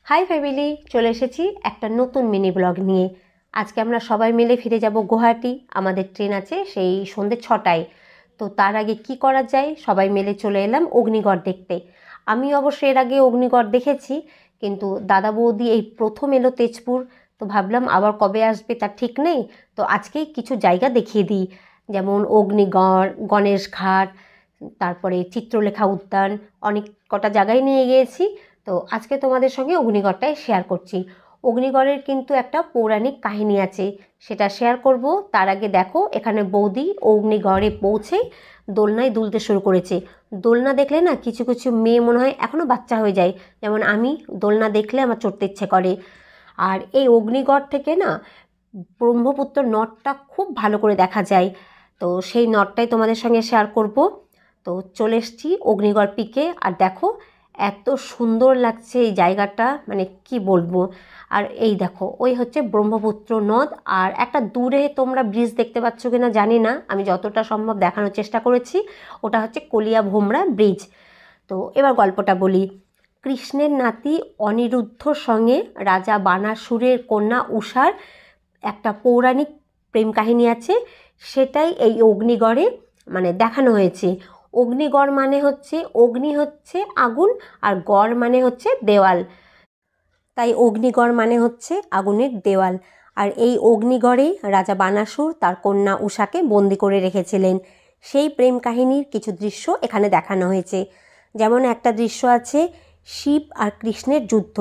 High family, চলে এসেছি একটা নতুন মিনি ব্লগ নিয়ে। আজকে আমরা সবাই মিলে ফিরে যাব গুয়াহাটি। আমাদের ট্রেন আছে সেই সন্ধ্যে 6টায়। তো তার আগে কি করা যায়, সবাই মিলে চলে এলাম অগ্নিগড় দেখতে। আমি অবশ্য এর আগে অগ্নিগড় দেখেছি, কিন্তু দাদা বৌদি এই প্রথম এলো তেজপুর। তো ভাবলাম আবার কবে আসবে তার ঠিক নেই, তো আজকেই কিছু জায়গা দেখিয়ে দিই। যেমন অগ্নিগড়, গণেশ ঘাট, তারপরে চিত্রলেখা উদ্যান, অনেক কটা জায়গায় নিয়ে গিয়েছি। তো আজকে তোমাদের সঙ্গে অগ্নিগড়টাই শেয়ার করছি। অগ্নিগড়ের কিন্তু একটা পৌরাণিক কাহিনী আছে, সেটা শেয়ার করব। তার আগে দেখো, এখানে বৌদি অগ্নিগড়ে পৌঁছেই দোলনায় দুলতে শুরু করেছে। দোলনা দেখলে না কিছু কিছু মেয়ে মনে হয় এখনও বাচ্চা হয়ে যায়, যেমন আমি। দোলনা দেখলে আমার চড়তে ইচ্ছে করে। আর এই অগ্নিগড় থেকে না ব্রহ্মপুত্র নদটা খুব ভালো করে দেখা যায়। তো সেই নদটাই তোমাদের সঙ্গে শেয়ার করব। তো চলে এসছি অগ্নিগড় পিকে। আর দেখো এত সুন্দর লাগছে এই জায়গাটা, মানে কি বলবো। আর এই দেখো, ওই হচ্ছে ব্রহ্মপুত্র নদ। আর একটা দূরে তোমরা ব্রিজ দেখতে পাচ্ছ কিনা জানি না, আমি যতটা সম্ভব দেখানোর চেষ্টা করেছি। ওটা হচ্ছে কলিয়া ভোমরা ব্রিজ। তো এবার গল্পটা বলি। কৃষ্ণের নাতি অনিরুদ্ধর সঙ্গে রাজা বানাসুরের কন্যা উষার একটা পৌরাণিক প্রেম কাহিনী আছে। সেটাই এই অগ্নিগড়ে মানে দেখানো হয়েছে। অগ্নিগড় মানে হচ্ছে, অগ্নি হচ্ছে আগুন, আর গড় মানে হচ্ছে দেওয়াল। তাই অগ্নিগড় মানে হচ্ছে আগুনের দেওয়াল। আর এই অগ্নিগড়েই রাজা বানাসুর তার কন্যা উষাকে বন্দি করে রেখেছিলেন। সেই প্রেম কাহিনীর কিছু দৃশ্য এখানে দেখানো হয়েছে। যেমন একটা দৃশ্য আছে শিব আর কৃষ্ণের যুদ্ধ।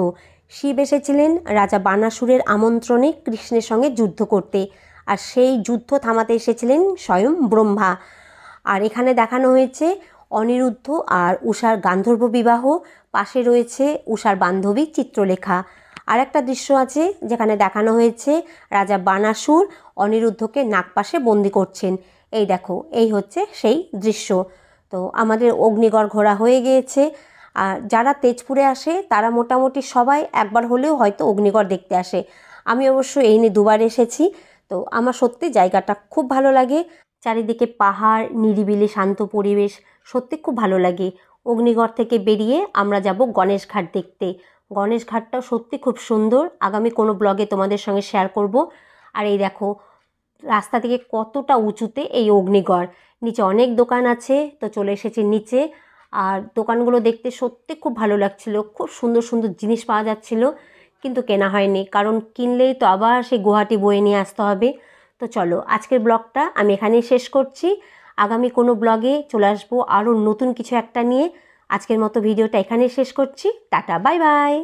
শিব এসেছিলেন রাজা বানাসুরের আমন্ত্রণে কৃষ্ণের সঙ্গে যুদ্ধ করতে, আর সেই যুদ্ধ থামাতে এসেছিলেন স্বয়ং ব্রহ্মা। আর এখানে দেখানো হয়েছে অনিরুদ্ধ আর উষার গান্ধর্ব বিবাহ। পাশে রয়েছে উষার বান্ধবী চিত্রলেখা। আর একটা দৃশ্য আছে যেখানে দেখানো হয়েছে রাজা বানাসুর অনিরুদ্ধকে নাগপাশে বন্দি করছেন। এই দেখো, এই হচ্ছে সেই দৃশ্য। তো আমাদের অগ্নিগড় ঘোরা হয়ে গিয়েছে। আর যারা তেজপুরে আসে তারা মোটামুটি সবাই একবার হলেও হয়তো অগ্নিগড় দেখতে আসে। আমি অবশ্য এই নিয়ে দুবার এসেছি। তো আমার সত্যি জায়গাটা খুব ভালো লাগে। চারিদিকে পাহাড়, নিরিবিলি শান্ত পরিবেশ, সত্যি খুব ভালো লাগে। অগ্নিগড় থেকে বেরিয়ে আমরা যাব গণেশ ঘাট দেখতে। গণেশ ঘাটটাও সত্যি খুব সুন্দর, আগামী কোনো ব্লগে তোমাদের সঙ্গে শেয়ার করব। আর এই দেখো রাস্তা থেকে কতটা উঁচুতে এই অগ্নিগড়। নিচে অনেক দোকান আছে, তো চলে এসেছি নিচে। আর দোকানগুলো দেখতে সত্যি খুব ভালো লাগছিল, খুব সুন্দর সুন্দর জিনিস পাওয়া যাচ্ছিল। কিন্তু কেনা হয়নি, কারণ কিনলেই তো আবার সেই গুয়াহাটি বয়ে নিয়ে আসতে হবে। তো চলো, আজকের ব্লগটা আমি এখানেই শেষ করছি। আগামী কোনো ব্লগে চলে আসবো আরও নতুন কিছু একটা নিয়ে। আজকের মতো ভিডিওটা এখানেই শেষ করছি। Tata, bye bye.